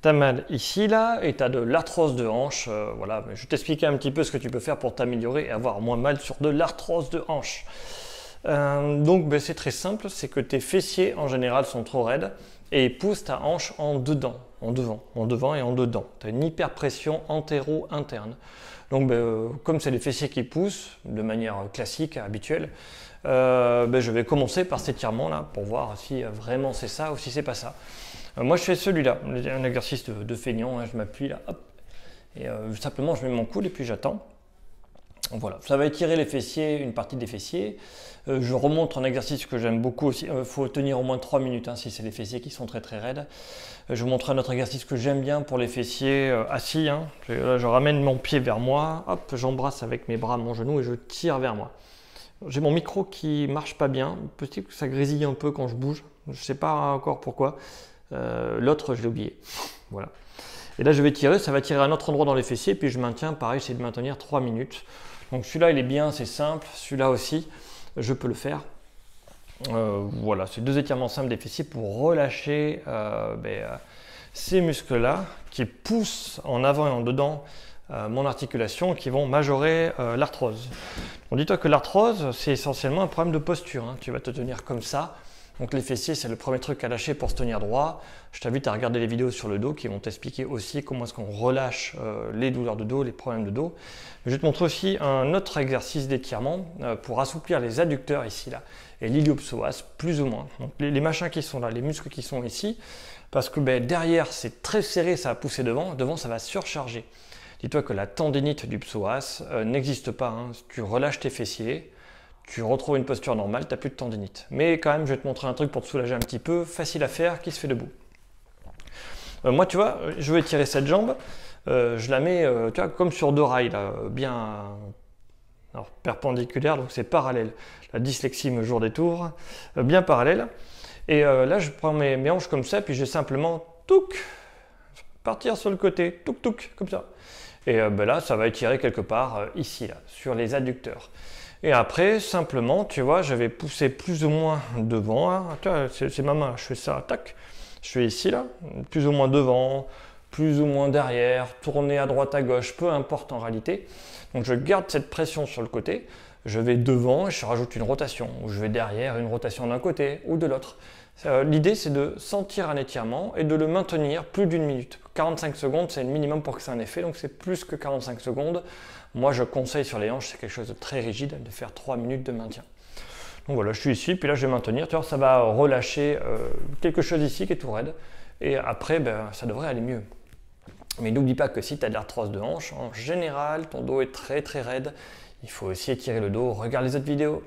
tu as mal ici, là, et tu as de l'arthrose de hanche. Voilà, je vais t'expliquer un petit peu ce que tu peux faire pour t'améliorer et avoir moins mal sur de l'arthrose de hanche. Donc ben, c'est très simple, c'est que tes fessiers en général sont trop raides et poussent ta hanche en dedans, en devant et en dedans. Tu as une hyperpression antéro-interne. Donc ben, comme c'est les fessiers qui poussent de manière classique, habituelle, ben, je vais commencer par cet étirement là pour voir si vraiment c'est ça ou si c'est pas ça. Moi je fais celui-là, un exercice de feignant, hein, je m'appuie là, hop, et simplement je mets mon coude et puis j'attends. Voilà, ça va étirer les fessiers, une partie des fessiers. Je remonte un exercice que j'aime beaucoup aussi. Il faut tenir au moins 3 minutes hein, si c'est les fessiers qui sont très très raides. Je vous montre un autre exercice que j'aime bien pour les fessiers assis. Hein. Là, je ramène mon pied vers moi, hop, j'embrasse avec mes bras mon genou et je tire vers moi. J'ai mon micro qui marche pas bien, peut-être que ça grésille un peu quand je bouge. Je sais pas encore pourquoi. L'autre, je l'ai oublié. Voilà. Et là, je vais tirer, ça va tirer à un autre endroit dans les fessiers, puis je maintiens, pareil, j'essaie de maintenir 3 minutes. Donc celui-là, il est bien, c'est simple. Celui-là aussi, je peux le faire. Voilà, c'est 2 étirements simples des fessiers pour relâcher ces muscles-là qui poussent en avant et en dedans mon articulation, qui vont majorer l'arthrose. Donc dis-toi que l'arthrose, c'est essentiellement un problème de posture. Hein. Tu vas te tenir comme ça. Donc les fessiers, c'est le premier truc à lâcher pour se tenir droit. Je t'invite à regarder les vidéos sur le dos qui vont t'expliquer aussi comment est-ce qu'on relâche les douleurs de dos, les problèmes de dos. Je vais te montrer aussi un autre exercice d'étirement pour assouplir les adducteurs ici, là, et l'iliopsoas, plus ou moins. Donc les machins qui sont là, les muscles qui sont ici, parce que ben, derrière, c'est très serré, ça va pousser devant, devant, ça va surcharger. Dis-toi que la tendinite du psoas n'existe pas. Hein. Tu relâches tes fessiers, tu retrouves une posture normale, tu n'as plus de tendinite. Mais quand même, je vais te montrer un truc pour te soulager un petit peu, facile à faire, qui se fait debout. Moi, tu vois, je vais étirer cette jambe, je la mets tu vois, comme sur 2 rails, là, bien alors, perpendiculaire, donc c'est parallèle. La dyslexie me joue des tours, bien parallèle. Et là, je prends mes hanches comme ça, puis je vais simplement touc, partir sur le côté, touc, touc, comme ça. Et ben là, ça va étirer quelque part ici, là, sur les adducteurs. Et après, simplement, tu vois, je vais pousser plus ou moins devant. Hein. Tu vois, c'est ma main, je fais ça, tac. Je fais ici, là, plus ou moins devant, plus ou moins derrière, tourner à droite, à gauche, peu importe en réalité. Donc je garde cette pression sur le côté, je vais devant et je rajoute une rotation, ou je vais derrière, une rotation d'un côté ou de l'autre. L'idée, c'est de sentir un étirement et de le maintenir plus d'1 minute. 45 secondes, c'est le minimum pour que ça ait un effet, donc c'est plus que 45 secondes. Moi, je conseille sur les hanches, c'est quelque chose de très rigide, de faire 3 minutes de maintien. Donc voilà, je suis ici, puis là, je vais maintenir. Tu vois, ça va relâcher quelque chose ici qui est tout raide. Et après, ben, ça devrait aller mieux. Mais n'oublie pas que si tu as de l'arthrose de hanche, en général, ton dos est très très raide. Il faut aussi étirer le dos. Regarde les autres vidéos.